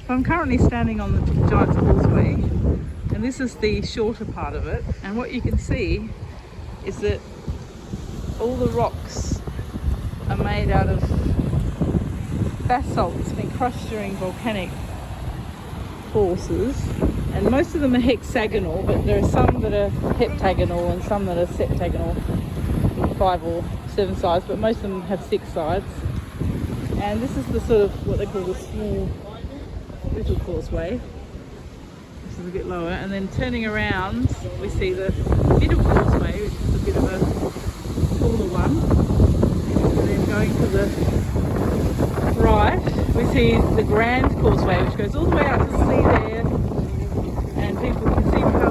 So I'm currently standing on the Giant's Causeway, and this is the shorter part of it, and what you can see is that all the rocks are made out of basalt that's been crushed during volcanic forces, and most of them are hexagonal, but there are some that are heptagonal and some that are septagonal, 5 or 7 sides, but most of them have 6 sides. And this is the sort of what they call the small little causeway. This is a bit lower, and then turning around we see the middle causeway, which is a bit of a taller one, and then going to the right we see the grand causeway, which goes all the way out to the sea there, and people can see how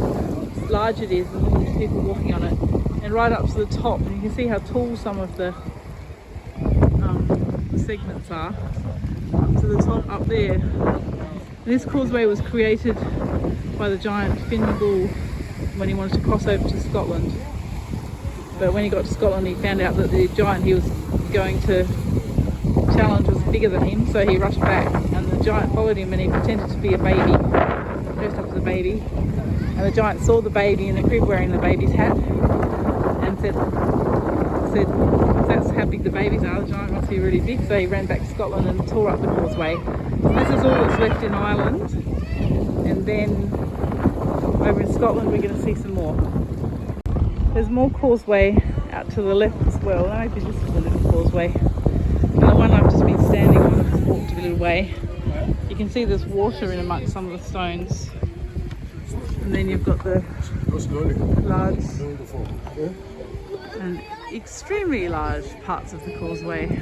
large it is and all these people walking on it, and right up to the top, and you can see how tall some of the segments are, up to the top up there. And this causeway was created by the giant Finn McCool when he wanted to cross over to Scotland, but when he got to Scotland he found out that the giant he was going to challenge was bigger than him, so he rushed back, and the giant followed him, and he pretended to be a baby, dressed up as a baby, and the giant saw the baby in the crib wearing the baby's hat and said that's how big the babies are, the giant must be really big. So he ran back to Scotland and tore up the causeway. This is all that's left in Ireland, and then over in Scotland we're going to see some more. There's more causeway out to the left as well. Maybe this is a little causeway. And the one I've just been standing on, I've just walked a little way. You can see there's water in amongst some of the stones. And then you've got the large and extremely large parts of the causeway.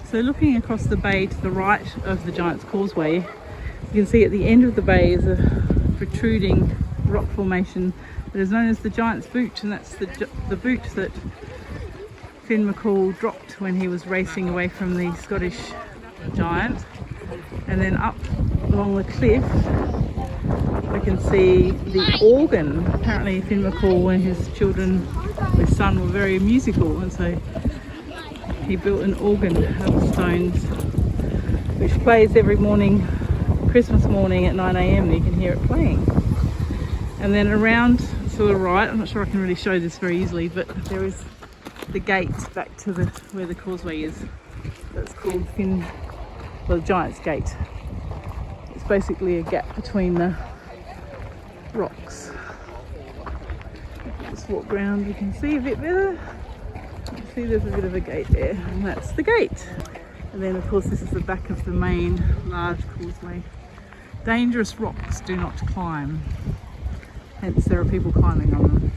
So looking across the bay to the right of the Giant's Causeway, you can see at the end of the bay is a protruding rock formation that is known as the Giant's Boot, and that's the boot that Finn McCool dropped when he was racing away from the Scottish giant. And then up along the cliff we can see the organ. Apparently Finn McCool and his children, his son, were very musical, and so he built an organ out of stones which plays every morning, Christmas morning at 9 AM. You can hear it playing. And then around to the right, I'm not sure I can really show this very easily, but there is the gate back to where the causeway is. That's called the Giant's Gate. It's basically a gap between the rocks. Just walk round, you can see a bit better. See, there's a bit of a gate there, and that's the gate. And then of course this is the back of the main large causeway. Dangerous rocks do not climb, hence there are people climbing on them.